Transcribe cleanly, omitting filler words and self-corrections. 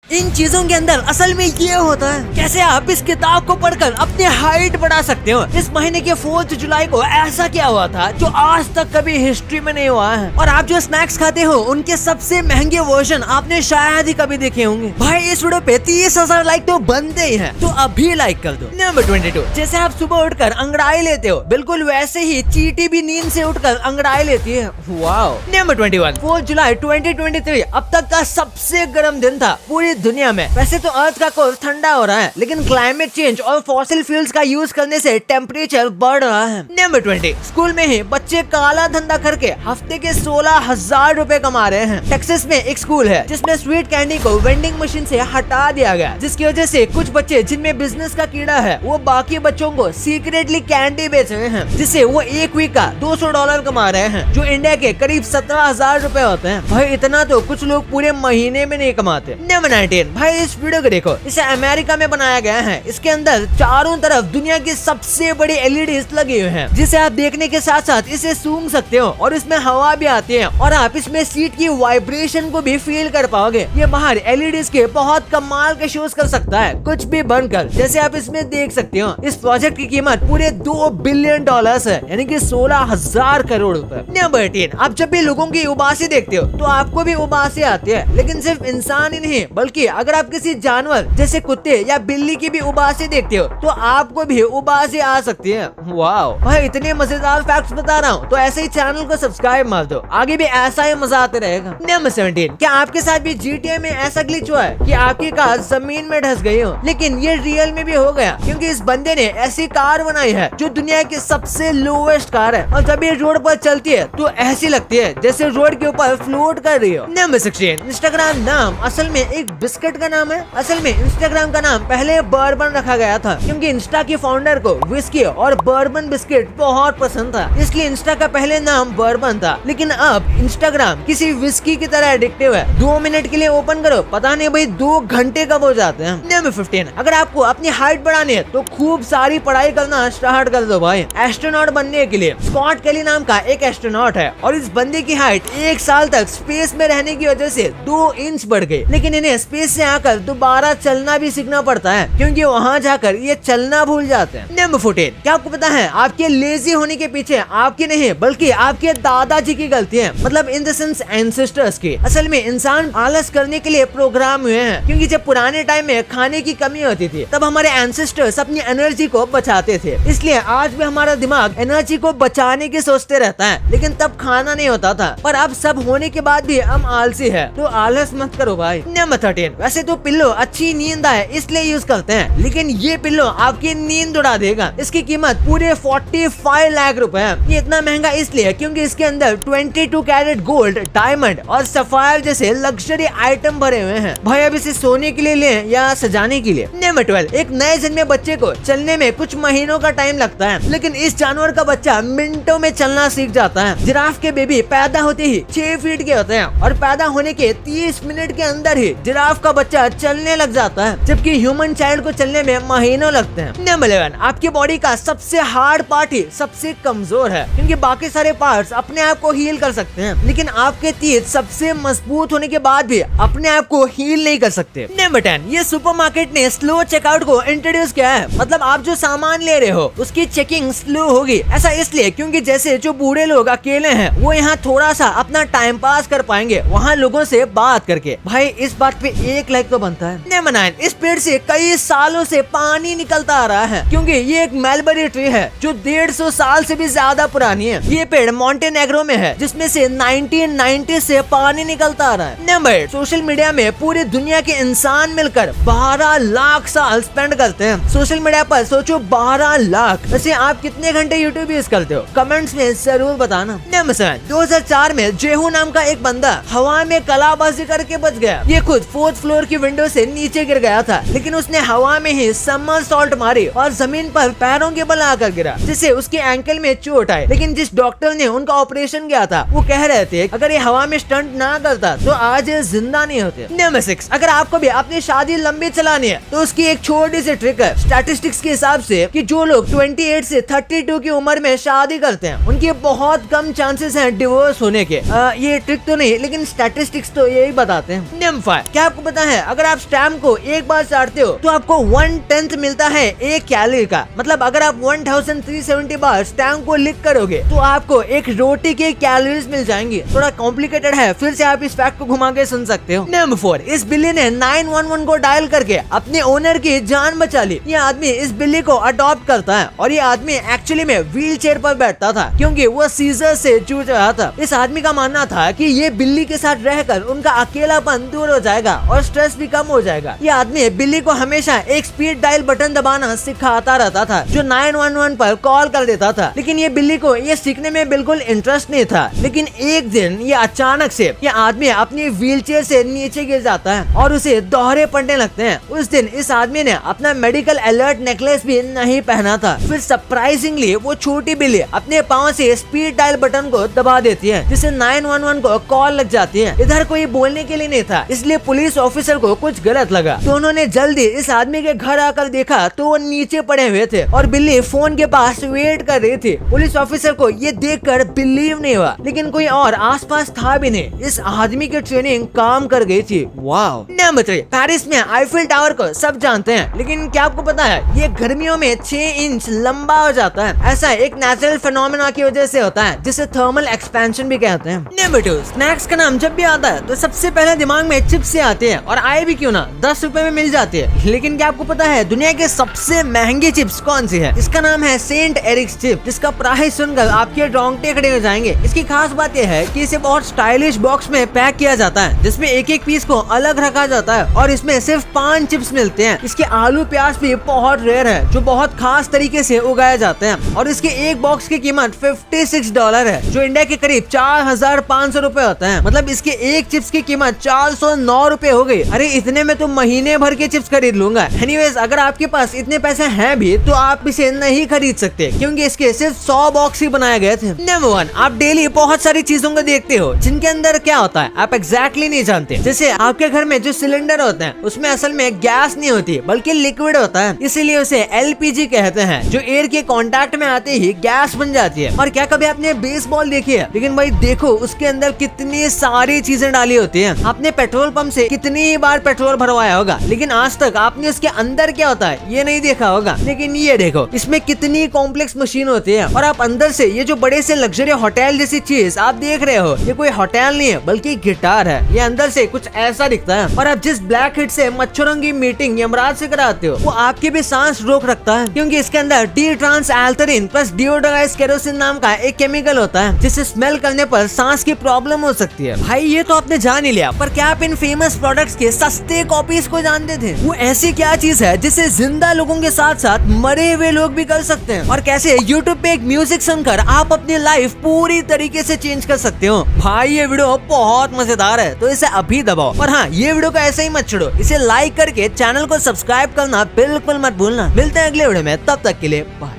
इन चीजों के अंदर असल में ये होता है कैसे आप इस किताब को पढ़कर अपनी हाइट बढ़ा सकते हो। इस महीने के 4 जुलाई को ऐसा क्या हुआ था जो आज तक कभी हिस्ट्री में नहीं हुआ है, और आप जो स्नैक्स खाते हो उनके सबसे महंगे वर्जन आपने शायद ही कभी देखे होंगे। भाई इस वीडियो पे 30,000 लाइक तो बनते ही हैं, तो अभी लाइक कर दो। नंबर 22, जैसे आप सुबह उठकर अंगड़ाई लेते हो, बिल्कुल वैसे ही चींटी भी नींद से उठकर अंगड़ाई लेती है। वाओ। नंबर 21, 4 जुलाई 2023 अब तक का सबसे गर्म दिन था पूरी दुनिया में। वैसे तो अर्थ का कोर ठंडा हो रहा है, लेकिन क्लाइमेट चेंज और फॉसिल फ्यूल्स का यूज करने से टेम्परेचर बढ़ रहा है। नंबर 20, स्कूल में ही बच्चे काला धंधा करके हफ्ते के 16,000 रुपए कमा रहे हैं। टेक्सास में एक स्कूल है जिसमें स्वीट कैंडी को वेंडिंग मशीन से हटा दिया गया, जिसकी वजह से कुछ बच्चे जिनमें बिजनेस का कीड़ा है वो बाकी बच्चों को सीक्रेटली कैंडी बेच रहे हैं, जिससे वो एक वीक का $200 कमा रहे हैं, जो इंडिया के करीब 17,000 रुपए होते हैं। भाई इतना तो कुछ लोग पूरे महीने में नहीं कमाते। नंबर 19, भाई इस वीडियो को देखो, इसे अमेरिका में बनाया गया है। इसके अंदर चारों तरफ दुनिया की सबसे बड़ी LEDs लगे हुए हैं, जिसे आप देखने के साथ साथ इसे सूंघ सकते हो और इसमें हवा भी आती है और आप इसमें सीट की वाइब्रेशन को भी फील कर पाओगे। ये बाहर LEDs के बहुत कमाल के शोज कर सकता है, कुछ भी बनकर, जैसे आप इसमें देख सकते हो। इस प्रोजेक्ट की कीमत पूरे $2 बिलियन है, यानी कि 16,000 करोड़ रुपए। नंबर 18, आप जब भी लोगों की उबासी देखते हो तो आपको भी उबासी आती है, लेकिन सिर्फ इंसान ही नहीं बल्कि अगर आप किसी जानवर जैसे कुत्ते या बिल्ली की भी उबासी देखते हो तो आपको भी उबासी आ सकती है। वाओ भाई, इतने मजेदार फैक्ट्स बता रहा हूँ, तो ऐसे ही चैनल को सब्सक्राइब मार दो, आगे भी ऐसा ही मजा आते रहेगा। नंबर 17, क्या आपके साथ भी GTA में ऐसा ग्लिच हुआ है कि आपकी कार जमीन में धंस गई हो? लेकिन ये रियल में भी हो गया, क्योंकि इस बंदे ने ऐसी कार बनाई है जो दुनिया की सबसे लोवेस्ट कार है, और जब ये रोड पर चलती है तो ऐसी लगती है जैसे रोड के ऊपर फ्लोट कर रही हो। नंबर 16, इंस्टाग्राम नाम असल में एक बिस्किट का नाम है। असल में इंस्टाग्राम का नाम पहले बर्बन रखा गया था, क्योंकि इंस्टा के फाउंडर को विस्की और बर्बन बिस्किट बहुत पसंद था, इसलिए इंस्टा का पहले नाम बर्बन था। लेकिन अब इंस्टाग्राम किसी विस्की की तरह एडिक्टिव है। 2 मिनट के लिए ओपन करो, पता नहीं भाई 2 घंटे कब हो जाते हैं। नंबर 15, अगर आपको अपनी हाइट बढ़ानी है तो खूब सारी पढ़ाई करना स्टार्ट कर दो भाई। एस्ट्रोनॉट बनने के लिए स्कॉट केली नाम का एक एस्ट्रोनॉट है, और इस बंदे की हाइट 1 साल तक स्पेस में रहने की वजह से 2 इंच बढ़ गई। लेकिन इन्हें स्पेस से आकर दोबारा चलना भी सीखना पड़ता है, क्योंकि वहाँ जाकर ये चलना भूल जाते हैं। नंबर 14, क्या आपको पता है आपके लेजी होने के पीछे आपकी नहीं बल्कि आपके दादाजी की गलती है, मतलब इन द सेंस एंसेस्टर्स की। असल में इंसान आलस करने के लिए प्रोग्राम हुए हैं, क्योंकि जब पुराने टाइम में खाने की कमी होती थी तब हमारे एंसेस्टर्स अपनी एनर्जी को बचाते थे, इसलिए आज भी हमारा दिमाग एनर्जी को बचाने की सोचते रहता है, लेकिन तब खाना नहीं होता था। पर अब सब होने के बाद भी हम आलसी है, तो आलस मत करो भाई। नंबर 13, वैसे तो पिल्लो अच्छी नींद आए इसलिए यूज करते हैं, लेकिन ये पिल्लो आपकी नींद उड़ा देगा। इसकी कीमत पूरे 45 लाख रुपए है। ये इतना महंगा इसलिए क्योंकि इसके अंदर 22 कैरेट गोल्ड, डायमंड और सफायर जैसे लग्जरी आइटम भरे हुए हैं। भाई अब इसे सोने के लिए लें या सजाने के लिए। नंबर 12, एक नए जन्मे बच्चे को चलने में कुछ महीनों का टाइम लगता है, लेकिन इस जानवर का बच्चा मिनटों में चलना सीख जाता है। जिराफ के बेबी पैदा होते ही 6 फीट के होते हैं, और पैदा होने के 30 मिनट के अंदर ही जिराफ का बच्चा चलने लग जाता है, जबकि ह्यूमन चाइल्ड को चलने में महीनों लगते हैं। नंबर 11, आपकी बॉडी का सबसे हार्ड पार्ट ही सबसे कमजोर है, क्योंकि बाकी सारे पार्ट्स अपने आप को हील कर सकते हैं, लेकिन आपके तीत सबसे मजबूत होने के बाद भी अपने आप को हील नहीं कर सकते। नंबर 10, ये सुपरमार्केट ने स्लो चेकआउट को इंट्रोड्यूस किया है, मतलब आप जो सामान ले रहे हो उसकी चेकिंग स्लो होगी। ऐसा इसलिए क्योंकि जैसे जो बूढ़े लोग अकेले हैं वो यहाँ थोड़ा सा अपना टाइम पास कर पाएंगे वहाँ लोगों से बात करके। भाई इस बात पे 1 लाइक तो बनता है। नंबर 9, इस पेड़ से कई सालों से पानी निकलता आ रहा है, क्योंकि ये एक मलबरी ट्री है जो 150 साल से भी ज्यादा पुरानी है। ये पेड़ मॉन्टेनेग्रो में है, जिसमें से 1990 से पानी निकलता आ रहा है। नंबर 8, सोशल मीडिया में पूरी दुनिया के इंसान मिलकर 12 लाख साल स्पेंड करते हैं सोशल मीडिया पर। सोचो 12 लाख। वैसे आप कितने घंटे यूट्यूब यूज करते हो? कमेंट्स में जरूर बताना। नंबर 7, 2004 में जेहू नाम का एक बंदा हवा में कलाबाजी करके बच गया। ये खुद 4th फ्लोर की विंडो से नीचे गिर गया था, लेकिन उसने हवा में ही समरसॉल्ट मारी और जमीन पर पैरों के बल आकर गिरा, जिससे उसके एंकल में चोट आई। लेकिन जिस डॉक्टर ने उनका ऑपरेशन किया था वो कह रहे थे अगर ये हवा में स्टंट ना करता तो आज जिंदा नहीं होते। नंबर 6, अगर आपको भी अपनी शादी लंबी चला लानी है तो उसकी एक छोटी सी ट्रिक है। स्टैटिस्टिक्स के हिसाब से कि जो लोग 28 से 32 की उम्र में शादी करते हैं उनके बहुत कम चांसेस हैं डिवोर्स होने के। ये ट्रिक तो नहीं लेकिन स्टैटिस्टिक्स तो यही बताते हैं। नंबर 5, क्या आपको पता है अगर आप स्टैम्प को एक बार चाटते हो तो आपको 1/10 मिलता है एक कैलोरी का। मतलब अगर आप 1370 बार स्टैम्प को लिक करोगे तो आपको एक रोटी के कैलोरीज मिल जाएंगी। थोड़ा कॉम्प्लिकेटेड है, फिर से आप इस फैक्ट को घुमा के सुन सकते हो। नंबर 4, इस बिल्ली ने 911 को डायल करके अपने ओनर की जान बचा ली। ये आदमी इस बिल्ली को अडॉप्ट करता है और ये आदमी एक्चुअली में व्हील चेयर पर बैठता था क्योंकि वो सीजर से जूझ रहा था। इस आदमी का मानना था कि ये बिल्ली के साथ रहकर उनका अकेलापन दूर हो जाएगा और स्ट्रेस भी कम हो जाएगा। ये आदमी बिल्ली को हमेशा एक स्पीड डायल बटन दबाना सिखाता रहता था जो 911 पर कॉल कर देता था। लेकिन ये बिल्ली को ये सीखने में बिल्कुल इंटरेस्ट नहीं था। लेकिन एक दिन ये अचानक से ये आदमी अपनी व्हीलचेयर से नीचे गिर जाता है और उसे दौरे पड़ने लगते हैं। उस दिन इस आदमी ने अपना मेडिकल अलर्ट नेकलेस भी नहीं पहना था। फिर सरप्राइजिंगली वो छोटी बिल्ली अपने पाँव से स्पीड डायल बटन को दबा देती है जिससे 911 को कॉल लग जाती है। इधर कोई बोलने के लिए नहीं था इसलिए पुलिस ऑफिसर को कुछ गलत लगा तो उन्होंने जल्दी इस आदमी के घर आकर देखा तो वो नीचे पड़े हुए थे और बिल्ली फोन के पास वेट कर रही थी। पुलिस ऑफिसर को ये देखकर बिलीव नहीं हुआ लेकिन कोई और आसपास था भी नहीं। इस आदमी की ट्रेनिंग काम कर गई थी। वाओ। नंबर 3, पेरिस में आईफिल टावर को सब जानते हैं लेकिन क्या आपको पता है ये गर्मियों में 6 इंच लंबा हो जाता है। ऐसा एक नेचुरल फिनोमेना की वजह से होता है जिसे थर्मल एक्सपेंशन भी कहते हैं। नंबर 2, स्नैक्स का नाम जब भी आता है तो सबसे पहले दिमाग में चिप्स से आते हैं और आए भी क्यों ना 10 रुपए में मिल जाती है। लेकिन क्या आपको पता है दुनिया के सबसे महंगी चिप्स कौन सी है? इसका नाम है सेंट एरिक्स चिप जिसका प्राइस सुनकर आपके रोंगटे खड़े हो जाएंगे। इसकी खास बात यह है कि इसे बहुत स्टाइलिश बॉक्स में पैक किया जाता है जिसमें एक एक पीस को अलग रखा जाता है और इसमें सिर्फ 5 चिप्स मिलते हैं। इसके आलू प्याज भी बहुत रेयर है जो बहुत खास तरीके से उगाए जाते हैं और इसके एक बॉक्स की कीमत $56 है जो इंडिया के करीब 4500 रुपए होता है। मतलब इसके एक चिप्स की कीमत 409 रुपए हो गई। अरे इतने में तो महीने भर के चिप्स खरीद लूंगा। एनीवेज अगर आपके पास इतने पैसे हैं भी तो आप इसे नहीं खरीद सकते क्योंकि इसके सिर्फ 100 बॉक्स ही बनाए गए थे। नंबर 1, आप डेली बहुत सारी चीजों को देखते हो जिनके अंदर क्या होता है आप एग्जैक्टली नहीं जानते। जैसे आपके घर में जो सिलेंडर होते हैं उसमें असल में गैस नहीं होती बल्कि लिक्विड होता है, इसीलिए उसे LPG कहते हैं जो एयर के कांटेक्ट में आते ही गैस बन जाती है। और क्या कभी आपने बेसबॉल देखी है? लेकिन भाई देखो उसके अंदर कितनी सारी चीजें डाली होती है। आपने पेट्रोल पंप से कितनी बार पेट्रोल भरवाया होगा लेकिन आज तक आपने उसके अंदर क्या होता है ये नहीं देखा होगा। लेकिन ये देखो इसमें कितनी कॉम्प्लेक्स मशीन होती है और आप अंदर से ये जो बड़े से लग्जरी होटल जैसी चीज आप देख रहे हो ये कोई होटल नहीं है बल्कि गिटार है। ये अंदर से कुछ ऐसा दिखता है और आप जिस ब्लैक हिट से मच्छरों की मीटिंग यमराज से कराते हो वो आपकी भी सांस रोक रखता है क्योंकि इसके अंदर डी ट्रांस एल्थरीन प्लस डिओडोराइज केरोसिन नाम का एक केमिकल होता है जिसे स्मेल करने पर सांस की प्रॉब्लम हो सकती है। भाई ये तो आपने जान ही लिया, पर क्या आप इन फेमस प्रोडक्ट्स के सस्ते कॉपीज को जानते थे? वो ऐसी क्या चीज है जिसे जिंदा लोगों के साथ साथ मरे हुए लोग भी कर सकते हैं और कैसे यूट्यूब पे एक म्यूजिक सुनकर आप अपनी लाइफ पूरी तरीके से चेंज कर सकते हो। भाई ये वीडियो बहुत मजेदार है तो इसे अभी दबाओ और हाँ ये वीडियो को ऐसे ही मत छोड़ो, इसे लाइक करके चैनल को सब्सक्राइब करना बिल्कुल मत भूलना। मिलते हैं अगले वीडियो में, तब तक के लिए बाय।